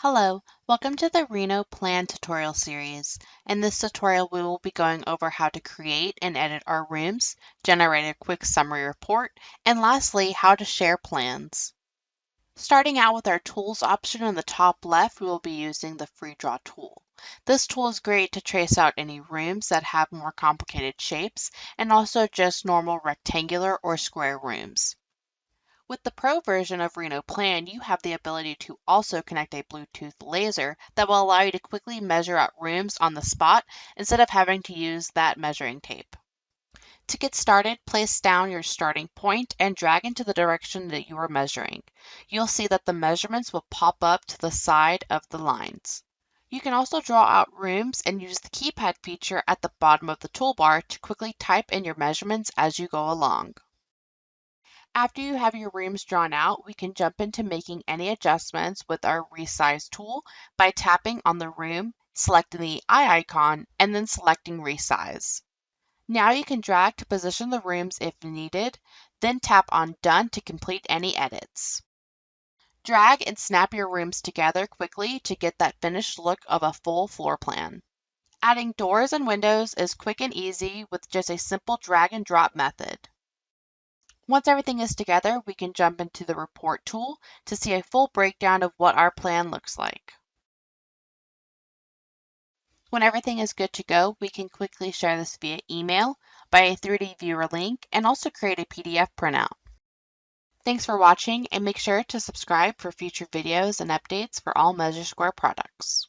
Hello, welcome to the RenoPlan tutorial series. In this tutorial, we will be going over how to create and edit our rooms, generate a quick summary report, and lastly, how to share plans. Starting out with our Tools option in the top left, we will be using the Free Draw tool. This tool is great to trace out any rooms that have more complicated shapes and also just normal rectangular or square rooms. With the Pro version of RenoPlan, you have the ability to also connect a Bluetooth laser that will allow you to quickly measure out rooms on the spot instead of having to use that measuring tape. To get started, place down your starting point and drag into the direction that you are measuring. You'll see that the measurements will pop up to the side of the lines. You can also draw out rooms and use the keypad feature at the bottom of the toolbar to quickly type in your measurements as you go along. After you have your rooms drawn out, we can jump into making any adjustments with our Resize tool by tapping on the room, selecting the eye icon, and then selecting Resize. Now you can drag to position the rooms if needed, then tap on Done to complete any edits. Drag and snap your rooms together quickly to get that finished look of a full floor plan. Adding doors and windows is quick and easy with just a simple drag and drop method. Once everything is together, we can jump into the Report tool to see a full breakdown of what our plan looks like. When everything is good to go, we can quickly share this via email, by a 3D viewer link, and also create a PDF printout. Thanks for watching, and make sure to subscribe for future videos and updates for all MeasureSquare products.